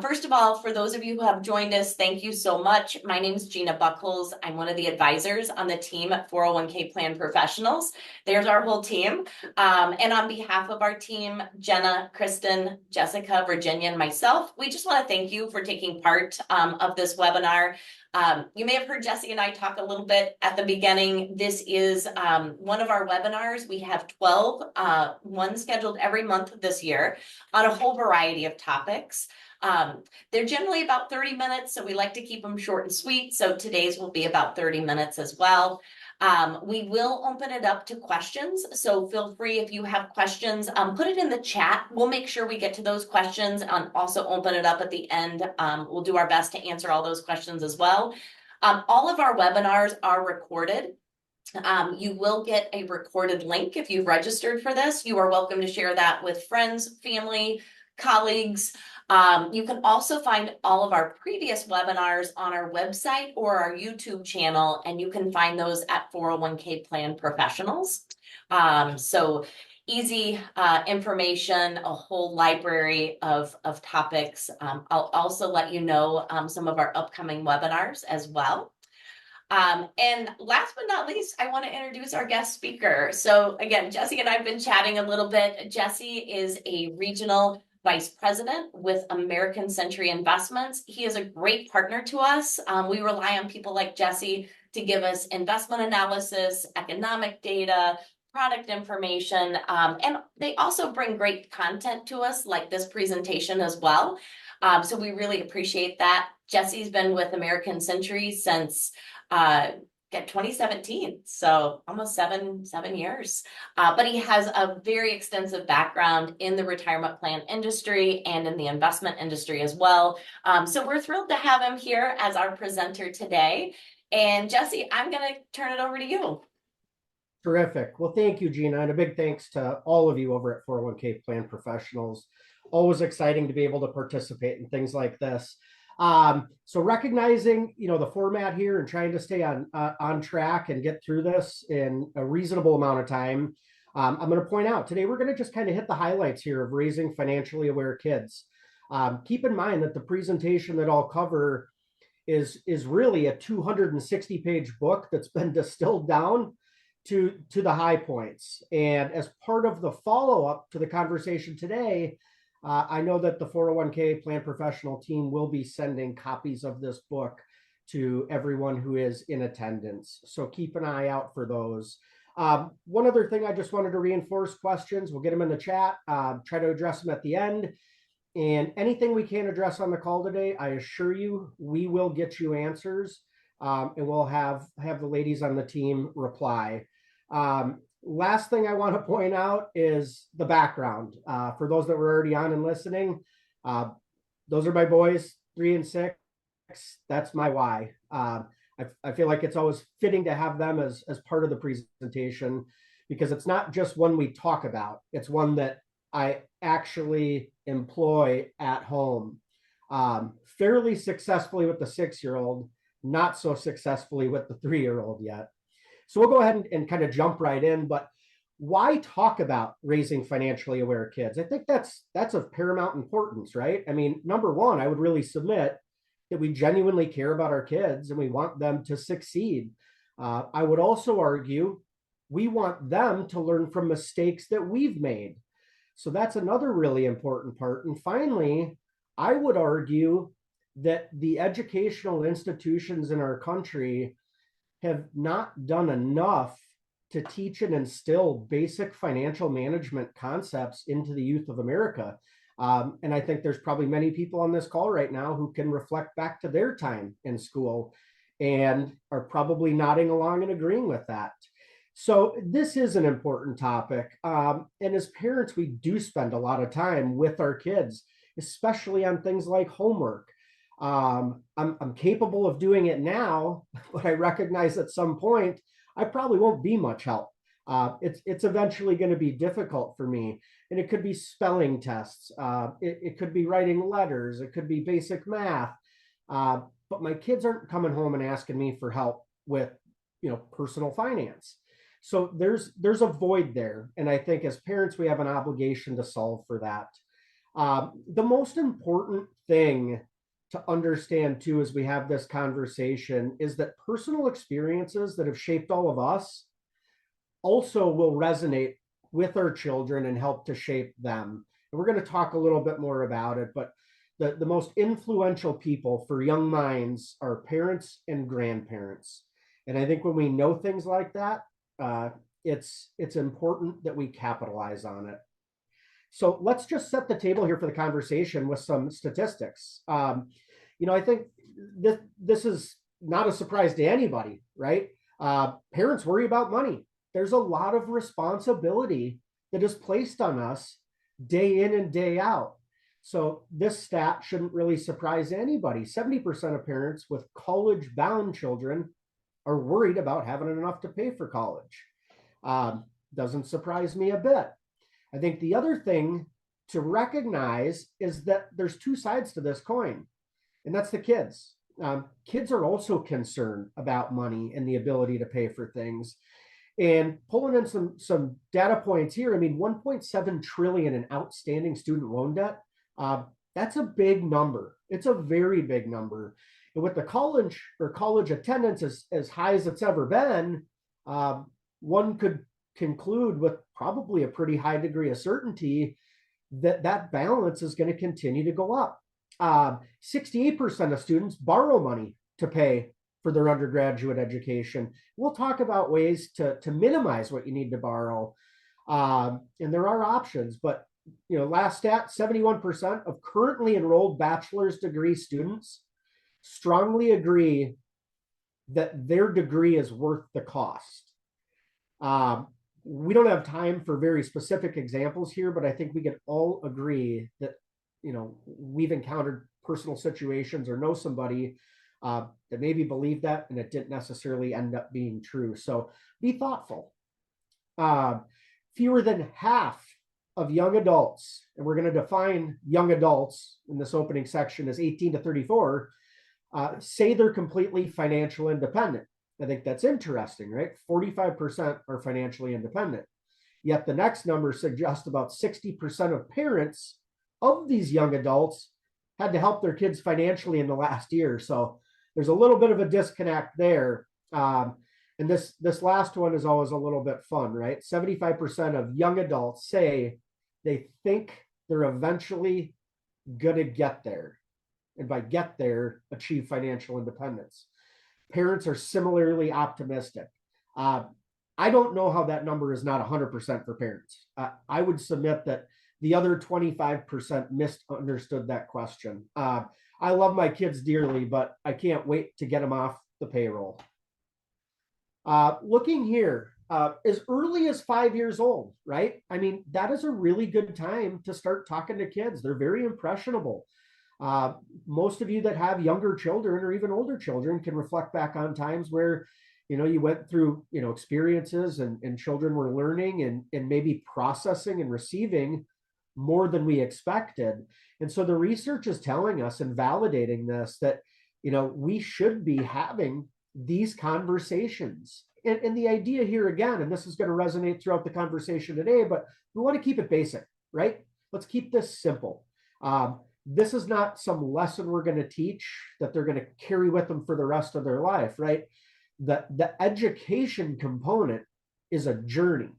First of all, for those of you who have joined us, thank you so much. My name is Gina Buckles. I'm one of the advisors on the team at 401k Plan Professionals. There's our whole team. And on behalf of our team, Jenna, Kristen, Jessica, Virginia, and myself, we just want to thank you for taking part of this webinar. You may have heard Jesse and I talk a little bit at the beginning. This is one of our webinars. We have 12, one scheduled every month this year on a whole variety of topics. They're generally about 30 minutes, so we like to keep them short and sweet. So today's will be about 30 minutes as well. We will open it up to questions. So feel free if you have questions, put it in the chat. We'll make sure we get to those questions and also open it up at the end. We'll do our best to answer all those questions as well. All of our webinars are recorded. You will get a recorded link if you've registered for this. You are welcome to share that with friends, family, colleagues. You can also find all of our previous webinars on our website or our YouTube channel, and you can find those at 401k Plan Professionals. So easy information, a whole library of topics. I'll also let you know some of our upcoming webinars as well. And last but not least, I want to introduce our guest speaker. So again, Jesse and I have been chatting a little bit. Jesse is a regional vice president with American Century Investments. He is a great partner to us. We rely on people like Jesse to give us investment analysis, economic data, product information, and they also bring great content to us like this presentation as well. So we really appreciate that. Jesse's been with American Century since 2017, so almost seven years. But he has a very extensive background in the retirement plan industry and in the investment industry as well. So we're thrilled to have him here as our presenter today. And Jesse, I'm going to turn it over to you. Terrific. Well, thank you, Gina, and a big thanks to all of you over at 401k Plan Professionals. Always exciting to be able to participate in things like this. So recognizing, the format here and trying to stay on track and get through this in a reasonable amount of time, I'm going to point out today we're going to just kind of hit the highlights here of raising financially aware kids. Keep in mind that the presentation that I'll cover is really a 260-page book that's been distilled down to the high points. And as part of the follow-up to the conversation today, I know that the 401k Plan Professional team will be sending copies of this book to everyone who is in attendance. So keep an eye out for those. One other thing I just wanted to reinforce: questions, we'll get them in the chat, try to address them at the end. And anything we can't address on the call today, I assure you, we will get you answers, and we'll have the ladies on the team reply. Last thing I want to point out is the background. For those that were already on and listening, those are my boys, 3 and 6. That's my why. I feel like it's always fitting to have them as part of the presentation, because it's not just one we talk about. It's one that I actually employ at home, fairly successfully with the 6-year-old, not so successfully with the 3-year-old yet. So we'll go ahead and kind of jump right in. But why talk about raising financially aware kids? I think that's of paramount importance, right? I mean, number one, I would really submit that we genuinely care about our kids and we want them to succeed. I would also argue we want them to learn from mistakes that we've made. So that's another really important part. And finally, I would argue that the educational institutions in our country have not done enough to teach and instill basic financial management concepts into the youth of America. And I think there's probably many people on this call right now who can reflect back to their time in school and are probably nodding along and agreeing with that. So this is an important topic. And as parents, we do spend a lot of time with our kids, especially on things like homework. I'm capable of doing it now, but I recognize at some point I probably won't be much help. It's eventually going to be difficult for me, and it could be spelling tests, it could be writing letters, it could be basic math. But my kids aren't coming home and asking me for help with, personal finance. So there's a void there, and I think as parents we have an obligation to solve for that. The most important thing to understand too, as we have this conversation, is that personal experiences that have shaped all of us also will resonate with our children and help to shape them. And we're going to talk a little bit more about it, but the most influential people for young minds are parents and grandparents. And I think when we know things like that, it's important that we capitalize on it. So let's just set the table here for the conversation with some statistics. I think this is not a surprise to anybody, right? Parents worry about money. There's a lot of responsibility that is placed on us day in and day out. So this stat shouldn't really surprise anybody. 70% of parents with college-bound children are worried about having enough to pay for college. Doesn't surprise me a bit. I think the other thing to recognize is that there's two sides to this coin, and that's the kids. Kids are also concerned about money and the ability to pay for things. And pulling in some data points here, I mean, 1.7 trillion in outstanding student loan debt. That's a big number. It's a very big number. And with the college attendance as high as it's ever been, one could conclude with probably a pretty high degree of certainty that balance is going to continue to go up. 68% of students borrow money to pay for their undergraduate education. We'll talk about ways to minimize what you need to borrow. And there are options, but last stat, 71% of currently enrolled bachelor's degree students strongly agree that their degree is worth the cost. We don't have time for very specific examples here, but I think we can all agree that, we've encountered personal situations or know somebody that maybe believed that and it didn't necessarily end up being true. So be thoughtful. Fewer than half of young adults, and we're going to define young adults in this opening section as 18 to 34, say they're completely financial independent. I think that's interesting, right? 45% are financially independent. Yet the next number suggests about 60% of parents of these young adults had to help their kids financially in the last year. So there's a little bit of a disconnect there. And this last one is always a little bit fun, right? 75% of young adults say they think they're eventually going to get there. And by get there, achieve financial independence. Parents are similarly optimistic. I don't know how that number is not 100% for parents. I would submit that the other 25% misunderstood that question. I love my kids dearly, but I can't wait to get them off the payroll. Looking here, as early as 5 years old, right? I mean, that is a really good time to start talking to kids. They're very impressionable. Most of you that have younger children or even older children can reflect back on times where, you went through, experiences and children were learning and maybe processing and receiving more than we expected. And so the research is telling us and validating this, that, we should be having these conversations. And the idea here again, and this is going to resonate throughout the conversation today, but we want to keep it basic, right? Let's keep this simple. This is not some lesson we're going to teach that they're going to carry with them for the rest of their life, right? The education component is a journey,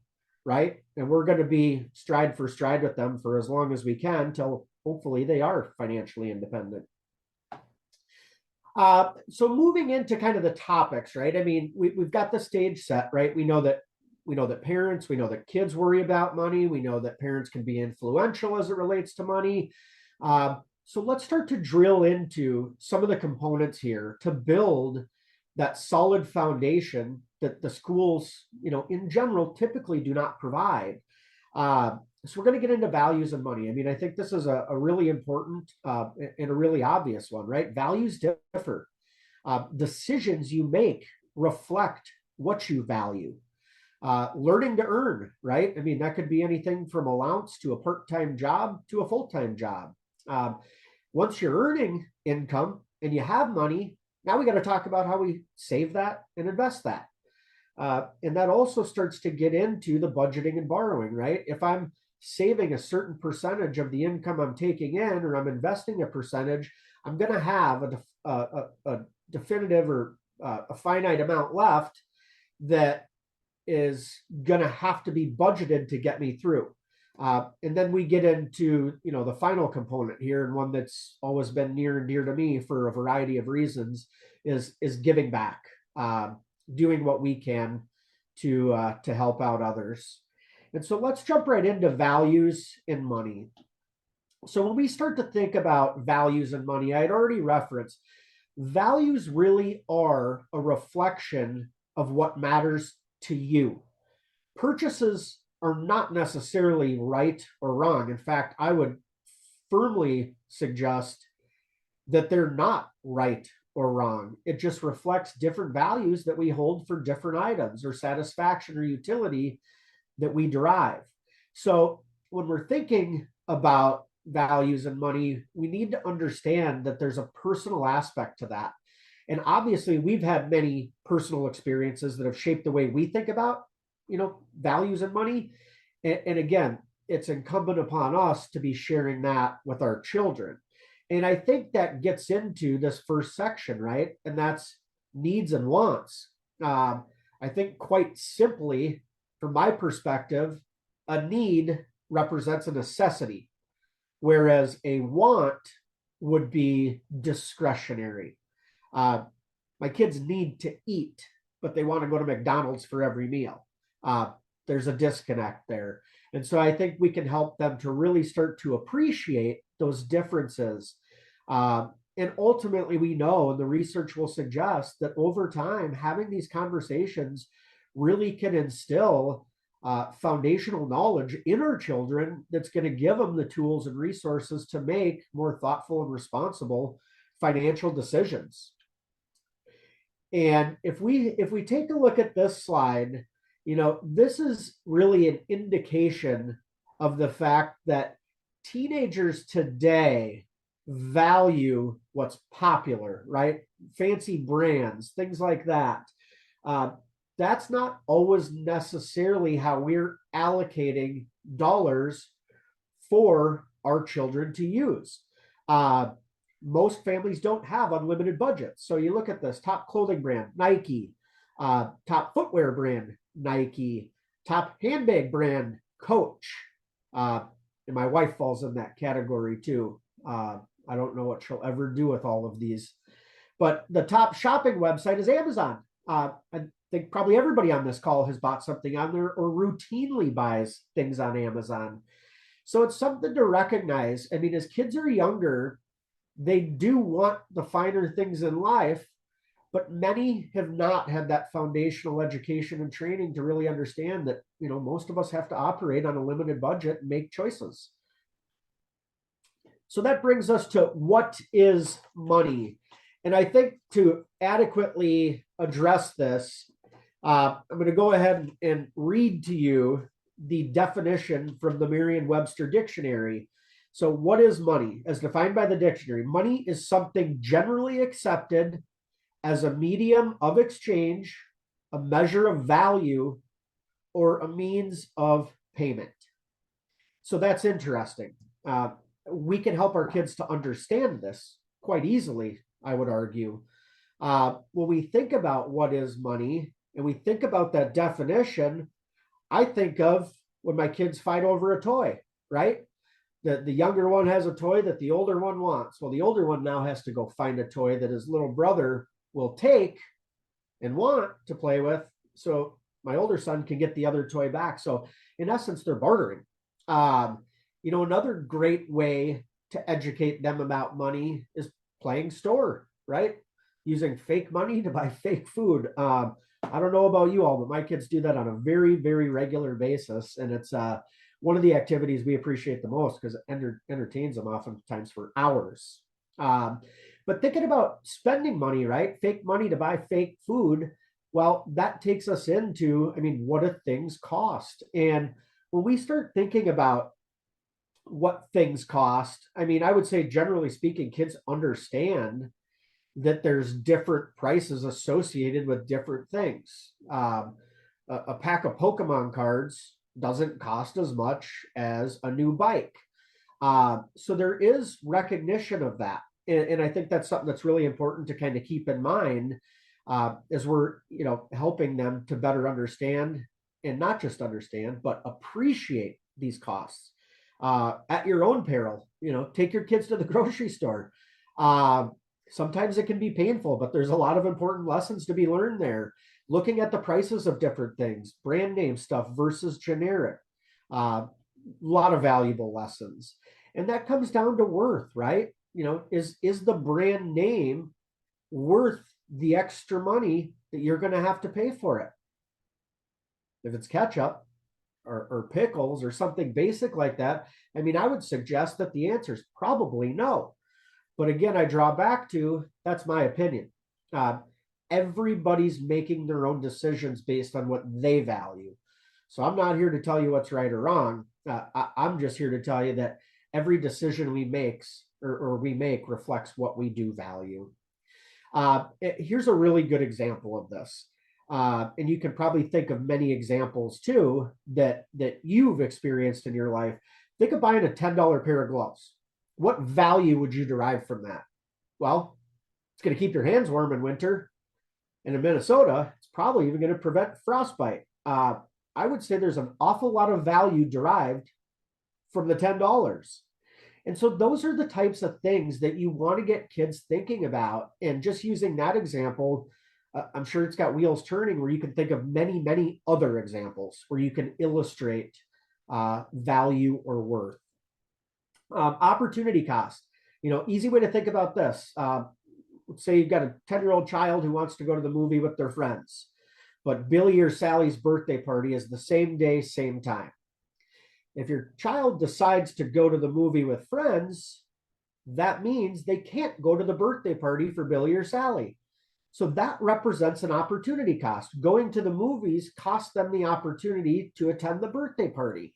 right? And we're going to be stride for stride with them for as long as we can till hopefully they are financially independent. So moving into kind of the topics, right? I mean, we've got the stage set, right? We know that parents, we know that kids worry about money. We know that parents can be influential as it relates to money. So let's start to drill into some of the components here to build that solid foundation that the schools, in general, typically do not provide. So we're going to get into values and money. I mean, I think this is a really important and a really obvious one, right? Values differ. Decisions you make reflect what you value. Learning to earn, right? I mean, that could be anything from allowance to a part-time job to a full-time job. Once you're earning income and you have money, now we got to talk about how we save that and invest that. And that also starts to get into the budgeting and borrowing, right? If I'm saving a certain percentage of the income I'm taking in, or I'm investing a percentage, I'm going to have a definitive or a finite amount left that is going to have to be budgeted to get me through. And then we get into, the final component here, and one that's always been near and dear to me for a variety of reasons, is giving back, doing what we can to help out others. And so let's jump right into values and money. So when we start to think about values and money, I'd already referenced values really are a reflection of what matters to you. Purchases are not necessarily right or wrong. In fact, I would firmly suggest that they're not right or wrong. It just reflects different values that we hold for different items, or satisfaction or utility that we derive. So when we're thinking about values and money, we need to understand that there's a personal aspect to that. And obviously, we've had many personal experiences that have shaped the way we think about, values and money. And again, it's incumbent upon us to be sharing that with our children. And I think that gets into this first section, right? And that's needs and wants. I think quite simply, from my perspective, a need represents a necessity, whereas a want would be discretionary. My kids need to eat, but they want to go to McDonald's for every meal. There's a disconnect there. And so I think we can help them to really start to appreciate those differences. And ultimately, we know, and the research will suggest, that over time, having these conversations really can instill foundational knowledge in our children that's going to give them the tools and resources to make more thoughtful and responsible financial decisions. And if we take a look at this slide, this is really an indication of the fact that teenagers today value what's popular, right? Fancy brands, things like that. That's not always necessarily how we're allocating dollars for our children to use. Most families don't have unlimited budgets. So you look at this top clothing brand, Nike, top footwear brand, Nike, top handbag brand, Coach. And my wife falls in that category too. I don't know what she'll ever do with all of these. But the top shopping website is Amazon. I think probably everybody on this call has bought something on there or routinely buys things on Amazon. So it's something to recognize. I mean, as kids are younger, they do want the finer things in life, but many have not had that foundational education and training to really understand that, most of us have to operate on a limited budget and make choices. So that brings us to what is money? And I think to adequately address this, I'm going to go ahead and read to you the definition from the Merriam-Webster Dictionary. So what is money? As defined by the dictionary, money is something generally accepted as a medium of exchange, a measure of value, or a means of payment. So that's interesting. We can help our kids to understand this quite easily, I would argue. When we think about what is money and we think about that definition, I think of when my kids fight over a toy, right? The younger one has a toy that the older one wants. Well, the older one now has to go find a toy that his little brother will take and want to play with, so my older son can get the other toy back. So in essence, they're bartering. Another great way to educate them about money is playing store, right? Using fake money to buy fake food. I don't know about you all, but my kids do that on a very, very regular basis. And it's one of the activities we appreciate the most because it entertains them oftentimes for hours. But thinking about spending money, right? Fake money to buy fake food. Well, that takes us into, what do things cost? And when we start thinking about what things cost, I would say, generally speaking, kids understand that there's different prices associated with different things. A pack of Pokemon cards doesn't cost as much as a new bike. So there is recognition of that. And I think that's something that's really important to kind of keep in mind as we're, helping them to better understand, and not just understand, but appreciate these costs at your own peril. Take your kids to the grocery store. Uh, Sometimes it can be painful, but there's a lot of important lessons to be learned there. Looking at the prices of different things, brand name stuff versus generic. A lot of valuable lessons. And that comes down to worth, right? Is the brand name worth the extra money that you're going to have to pay for it? If it's ketchup or pickles or something basic like that, I mean, I would suggest that the answer is probably no. But again, I draw back to that's my opinion. Uh, Everybody's making their own decisions based on what they value. So I'm not here to tell you what's right or wrong. I'm just here to tell you that every decision we make reflects what we do value. Here's a really good example of this. And you can probably think of many examples too that you've experienced in your life. Think of buying a $10 pair of gloves. What value would you derive from that? Well, it's going to keep your hands warm in winter. And in Minnesota, it's probably even going to prevent frostbite. I would say there's an awful lot of value derived from the $10. And so those are the types of things that you want to get kids thinking about. And just using that example, I'm sure it's got wheels turning where you can think of many, many other examples where you can illustrate value or worth. Opportunity cost. Easy way to think about this. Let's say you've got a 10-year-old child who wants to go to the movie with their friends, but Billy or Sally's birthday party is the same day, same time. If your child decides to go to the movie with friends, that means they can't go to the birthday party for Billy or Sally. So that represents an opportunity cost. Going to the movies costs them the opportunity to attend the birthday party.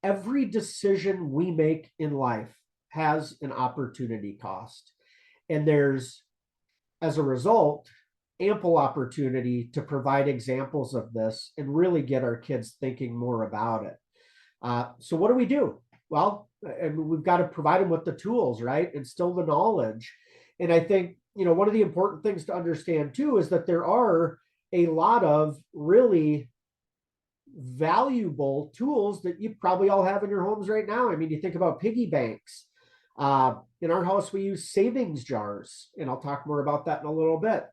Every decision we make in life has an opportunity cost. And there's, as a result, ample opportunity to provide examples of this and really get our kids thinking more about it. So what do we do? Well, and we've got to provide them with the tools, right? Instill the knowledge. And I think, one of the important things to understand too is that there are a lot of really valuable tools that you probably all have in your homes right now. I mean, you think about piggy banks. In our house, we use savings jars, and I'll talk more about that in a little bit.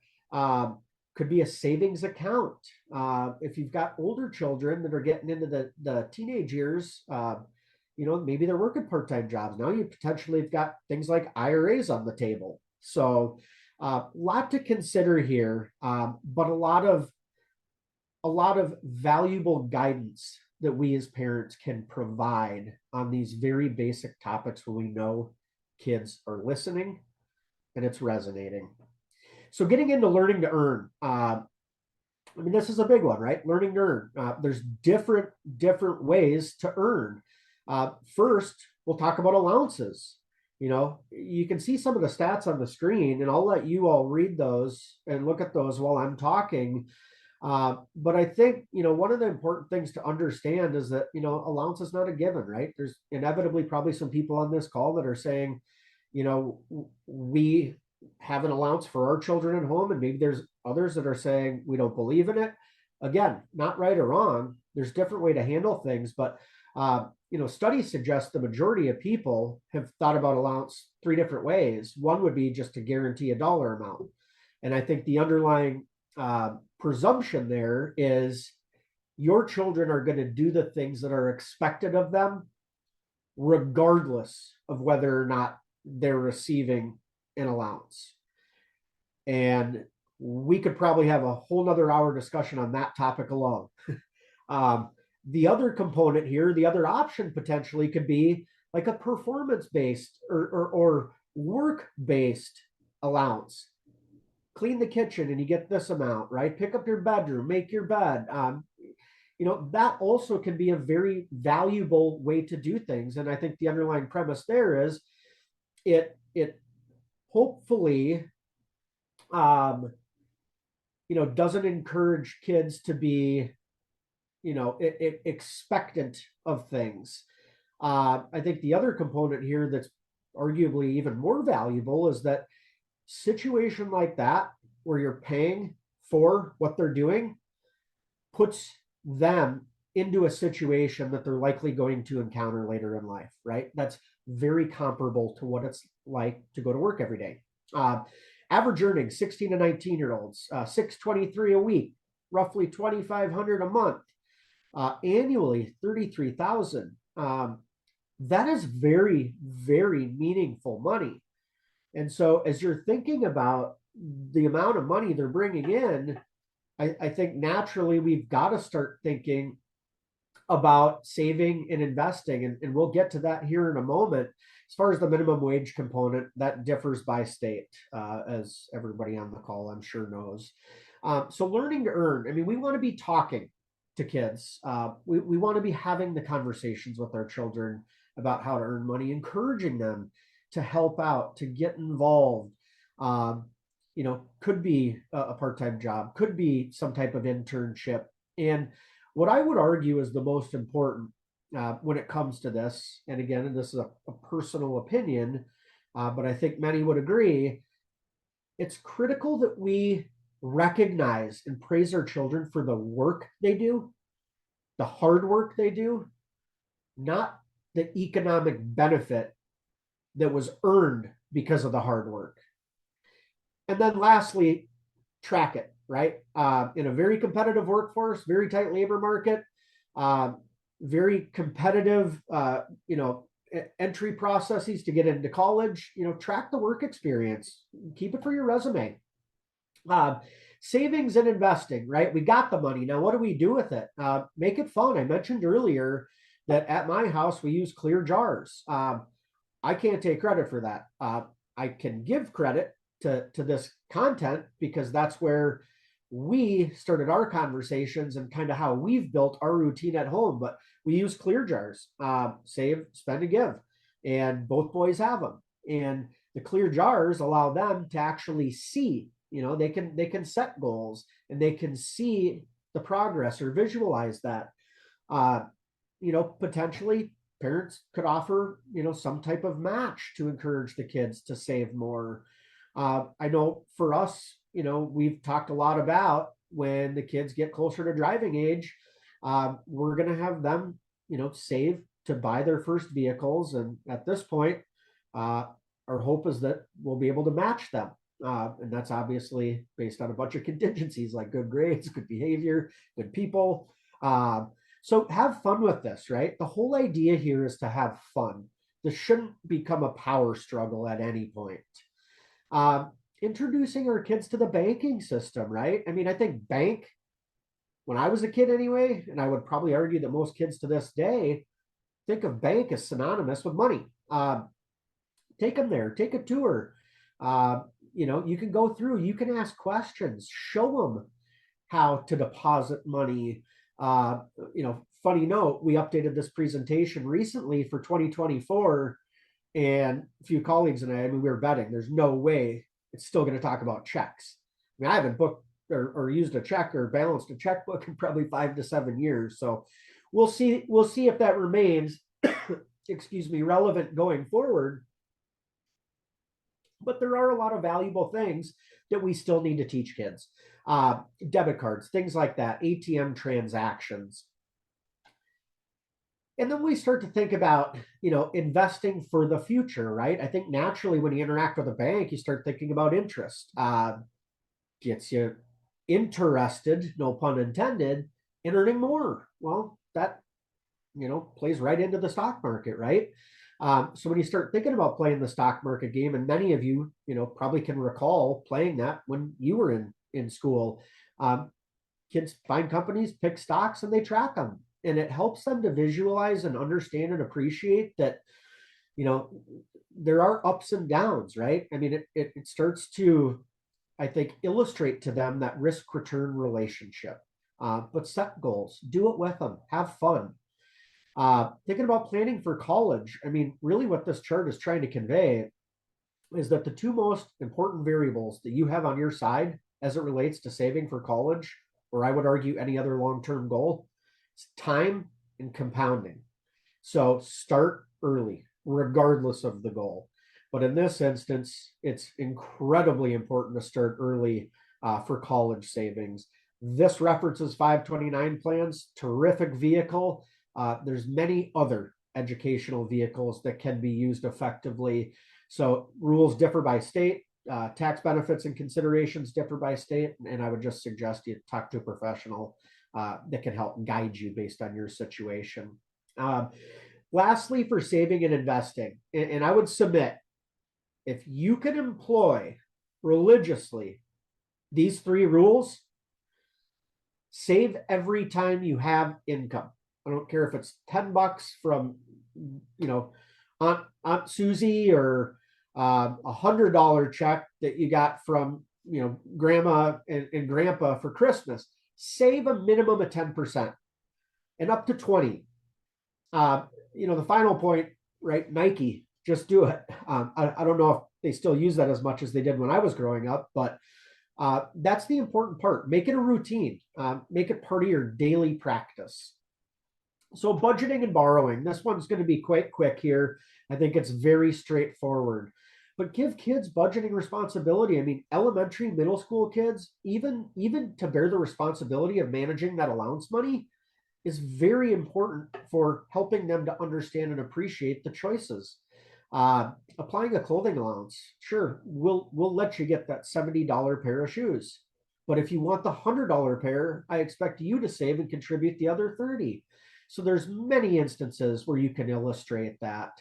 Could be a savings account. If you've got older children that are getting into the teenage years, maybe they're working part-time jobs. Now you potentially have got things like IRAs on the table. So a lot to consider here, but a lot of valuable guidance that we as parents can provide on these very basic topics when we know kids are listening and it's resonating. So getting into learning to earn. This is a big one, right? Learning to earn. There's different ways to earn. First, we'll talk about allowances. You can see some of the stats on the screen, and I'll let you all read those and look at those while I'm talking. But I think, one of the important things to understand is that, allowance is not a given, right? There's inevitably probably some people on this call that are saying, we have an allowance for our children at home, and maybe there's others that are saying we don't believe in it. Again, not right or wrong. There's different way to handle things, but studies suggest the majority of people have thought about allowance three different ways. One would be just to guarantee a dollar amount. And I think the underlying presumption there is your children are going to do the things that are expected of them, regardless of whether or not they're receiving an allowance. And we could probably have a whole nother hour discussion on that topic alone. The other component here, the other option potentially could be like a performance-based or work-based allowance. Clean the kitchen and you get this amount, right? Pick up your bedroom, make your bed. That also can be a very valuable way to do things. And I think the underlying premise there is it hopefully doesn't encourage kids to be expectant of things. I think the other component here that's arguably even more valuable is that situation like that, where you're paying for what they're doing, puts them into a situation that they're likely going to encounter later in life, right? That's very comparable to what it's like to go to work every day. Average earnings 16 to 19-year-olds, 623 a week, roughly 2,500 a month, annually 33,000. That is very, very meaningful money. And so as you're thinking about the amount of money they're bringing in, I think naturally we've got to start thinking about saving and investing. And we'll get to that here in a moment. As far as the minimum wage component, that differs by state, as everybody on the call, I'm sure, knows. So learning to earn, I mean, we want to be talking to kids. We want to be having the conversations with our children about how to earn money, encouraging them to help out, to get involved. Could be a part-time job, could be some type of internship. And what I would argue is the most important when it comes to this, and again, this is a personal opinion, but I think many would agree, it's critical that we recognize and praise our children for the work they do, the hard work they do, not the economic benefit that was earned because of the hard work. And then lastly, track it, right? In a very competitive workforce, very tight labor market, very competitive, entry processes to get into college, track the work experience, keep it for your resume. Savings and investing, right? We got the money. Now, what do we do with it? Make it fun. I mentioned earlier that at my house, we use clear jars. I can't take credit for that. I can give credit to this content because that's where we started our conversations and kind of how we've built our routine at home. But we use clear jars, save, spend, and give. And both boys have them. And the clear jars allow them to actually see, they can set goals and they can see the progress or visualize that. Potentially parents could offer, some type of match to encourage the kids to save more. I know for us, we've talked a lot about when the kids get closer to driving age, we're going to have them, save to buy their first vehicles. And at this point, our hope is that we'll be able to match them. And that's obviously based on a bunch of contingencies like good grades, good behavior, good people. So have fun with this, right? The whole idea here is to have fun. This shouldn't become a power struggle at any point. Introducing our kids to the banking system, right? I mean, I think when I was a kid anyway, and I would probably argue that most kids to this day think of bank as synonymous with money. Take them there, take a tour. You can go through, you can ask questions, show them how to deposit money. Funny note, we updated this presentation recently for 2024, and a few colleagues and I mean, we were betting there's no way it's still going to talk about checks. I mean, I haven't booked or used a check or balanced a checkbook in probably 5 to 7 years. So we'll see if that remains, relevant going forward. But there are a lot of valuable things that we still need to teach kids. Debit cards, things like that, ATM transactions. And then we start to think about, investing for the future, right? I think naturally when you interact with a bank, you start thinking about interest. Gets you interested, no pun intended, in earning more. Well, that, plays right into the stock market, right? So when you start thinking about playing the stock market game, and many of you, probably can recall playing that when you were in school, kids find companies, pick stocks, and they track them. And it helps them to visualize and understand and appreciate that, there are ups and downs, right? I mean, it starts to, I think, illustrate to them that risk-return relationship. But set goals, do it with them, have fun. Thinking about planning for college, I mean, really what this chart is trying to convey is that the two most important variables that you have on your side as it relates to saving for college, or I would argue any other long-term goal, It's time and compounding. So start early, regardless of the goal. But in this instance, it's incredibly important to start early for college savings. This references 529 plans, terrific vehicle. There's many other educational vehicles that can be used effectively. So rules differ by state. Tax benefits and considerations differ by state, and I would just suggest you talk to a professional that can help guide you based on your situation. Lastly, for saving and investing, and I would submit, if you can employ religiously these 3 rules, save every time you have income. I don't care if it's $10 from, Aunt Susie, or $100 check that you got from, grandma and grandpa for Christmas. Save a minimum of 10% and up to 20. The final point, right? Nike, just do it. I don't know if they still use that as much as they did when I was growing up, but that's the important part. Make it a routine. Make it part of your daily practice. So budgeting and borrowing, this one's going to be quite quick here. I think it's very straightforward, but give kids budgeting responsibility. I mean, elementary, middle school kids, even to bear the responsibility of managing that allowance money is very important for helping them to understand and appreciate the choices. Applying a clothing allowance, sure, we'll let you get that $70 pair of shoes, but if you want the $100 pair, I expect you to save and contribute the other 30. So there's many instances where you can illustrate that.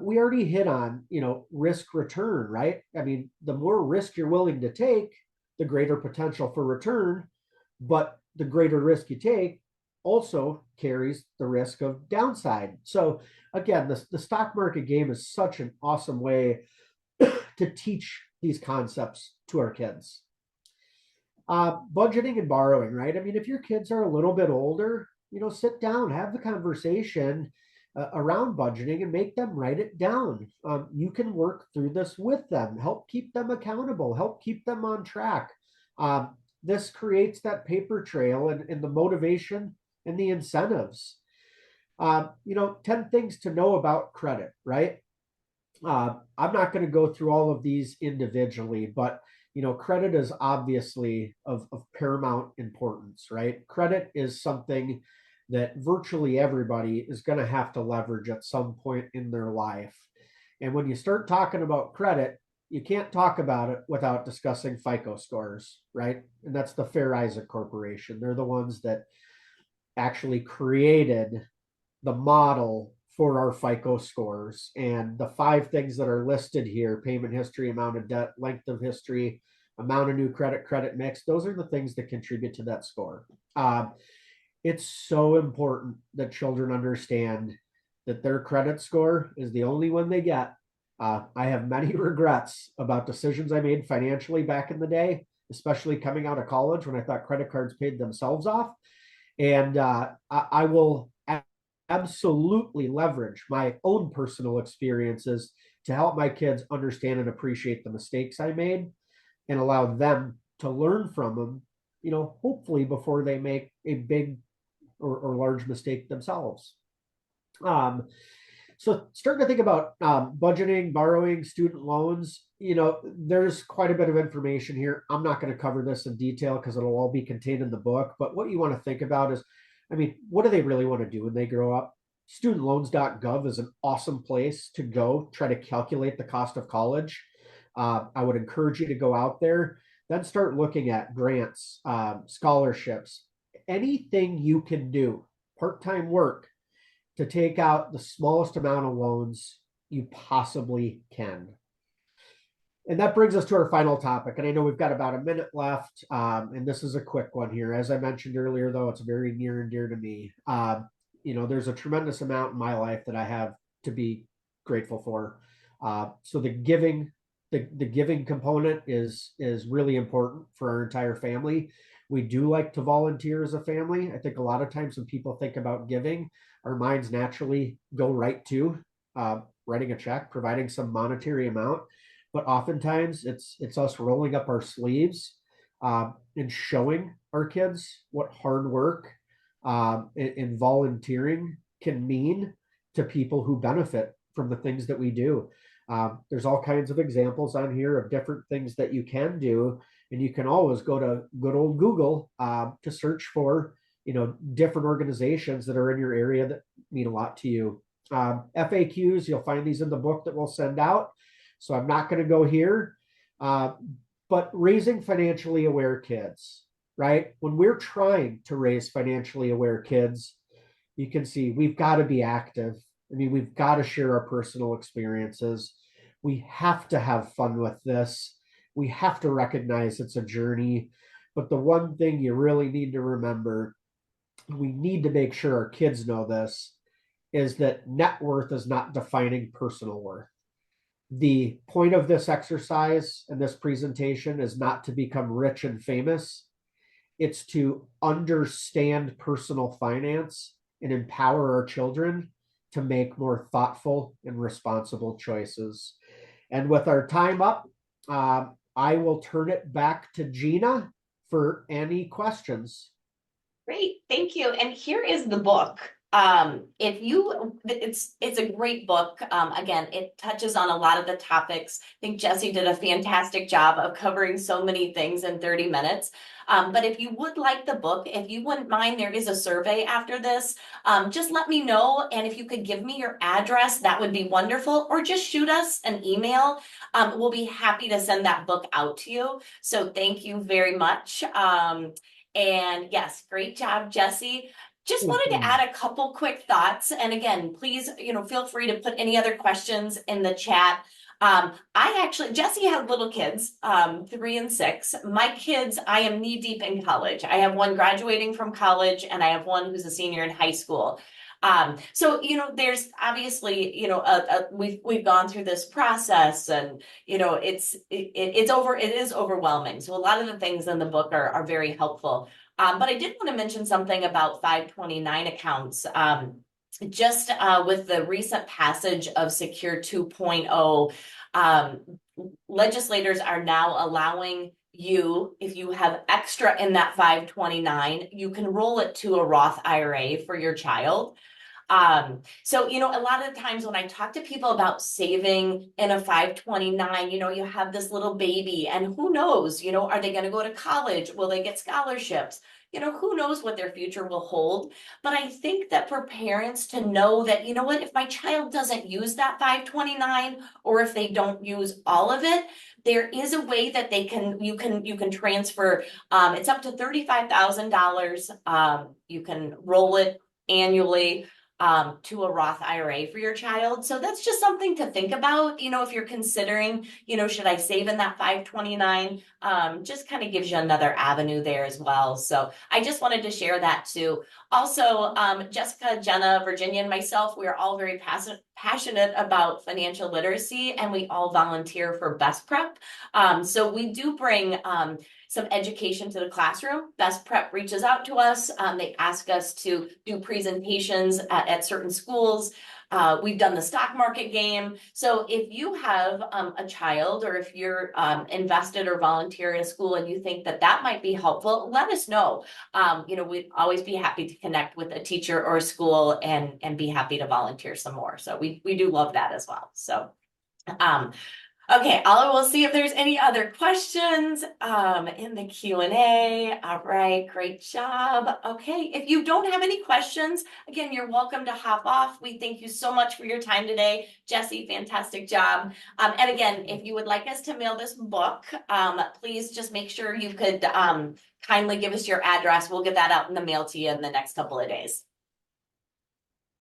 We already hit on, risk return, right? I mean, the more risk you're willing to take, the greater potential for return, but the greater risk you take also carries the risk of downside. So again, the stock market game is such an awesome way to teach these concepts to our kids. Budgeting and borrowing, right? I mean, if your kids are a little bit older, sit down, have the conversation around budgeting and make them write it down. You can work through this with them, help keep them accountable, help keep them on track. This creates that paper trail and the motivation and the incentives. 10 things to know about credit, right? I'm not going to go through all of these individually, but credit is obviously of paramount importance, right? Credit is something that virtually everybody is going to have to leverage at some point in their life. And when you start talking about credit, you can't talk about it without discussing FICO scores, right? And that's the Fair Isaac Corporation. They're the ones that actually created the model for our FICO scores. And the 5 things that are listed here: payment history, amount of debt, length of history, amount of new credit mix, those are the things that contribute to that score. It's so important that children understand that their credit score is the only one they get. I have many regrets about decisions I made financially back in the day, especially coming out of college when I thought credit cards paid themselves off. And I will absolutely leverage my own personal experiences to help my kids understand and appreciate the mistakes I made and allow them to learn from them, hopefully before they make a big or large mistake themselves. So starting to think about budgeting, borrowing, student loans, there's quite a bit of information here. I'm not going to cover this in detail because it'll all be contained in the book. But what you want to think about is, what do they really want to do when they grow up? Studentloans.gov is an awesome place to go try to calculate the cost of college. I would encourage you to go out there, then start looking at grants, scholarships, anything you can do, part-time work, to take out the smallest amount of loans you possibly can. And that brings us to our final topic. And I know we've got about a minute left. And this is a quick one here. As I mentioned earlier, though, it's very near and dear to me. There's a tremendous amount in my life that I have to be grateful for. So the giving component is really important for our entire family. We do like to volunteer as a family. I think a lot of times when people think about giving, our minds naturally go right to writing a check, providing some monetary amount. But oftentimes it's us rolling up our sleeves and showing our kids what hard work and volunteering can mean to people who benefit from the things that we do. There's all kinds of examples on here of different things that you can do, and you can always go to good old Google to search for, different organizations that are in your area that mean a lot to you. FAQs, you'll find these in the book that we'll send out. So I'm not going to go here. But raising financially aware kids, right? When we're trying to raise financially aware kids, you can see we've got to be active. I mean, we've got to share our personal experiences. We have to have fun with this. We have to recognize it's a journey. But the one thing you really need to remember, we need to make sure our kids know this, is that net worth is not defining personal worth. The point of this exercise and this presentation is not to become rich and famous. It's to understand personal finance and empower our children to make more thoughtful and responsible choices. And with our time up, I will turn it back to Gina for any questions. Great, thank you. And here is the book. It's a great book. Again, it touches on a lot of the topics. I think Jesse did a fantastic job of covering so many things in 30 minutes. But if you would like the book, if you wouldn't mind, there is a survey after this. Just let me know. And if you could give me your address, that would be wonderful. Or just shoot us an email. We'll be happy to send that book out to you. So thank you very much. And yes, great job, Jesse. Just wanted to add a couple quick thoughts. And again, please, feel free to put any other questions in the chat. Jesse has little kids, 3 and 6. My kids, I am knee deep in college. I have one graduating from college and I have one who's a senior in high school. So, there's obviously, we've gone through this process and, it is overwhelming. So a lot of the things in the book are very helpful. But I did want to mention something about 529 accounts. With the recent passage of Secure 2.0, legislators are now allowing you, if you have extra in that 529, you can roll it to a Roth IRA for your child. So, a lot of times when I talk to people about saving in a 529, you have this little baby and who knows, are they going to go to college? Will they get scholarships? Who knows what their future will hold. But I think that for parents to know that, if my child doesn't use that 529 or if they don't use all of it, there is a way that you can transfer. It's up to $35,000. You can roll it annually to a Roth IRA for your child. So that's just something to think about, if you're considering, should I save in that 529? Just kind of gives you another avenue there as well. So I just wanted to share that too. Also, Jessica, Jenna, Virginia, and myself, we're all very passionate about financial literacy and we all volunteer for Best Prep. So we do bring some education to the classroom. Best Prep reaches out to us. They ask us to do presentations at certain schools. We've done the stock market game. So if you have a child or if you're invested or volunteer in a school and you think that might be helpful, let us know. We'd always be happy to connect with a teacher or a school and be happy to volunteer some more. So we do love that as well. So okay, we'll see if there's any other questions in the Q&A. All right, great job. Okay, if you don't have any questions, again, you're welcome to hop off. We thank you so much for your time today. Jesse, fantastic job. And again, if you would like us to mail this book, please just make sure you could kindly give us your address. We'll get that out in the mail to you in the next couple of days.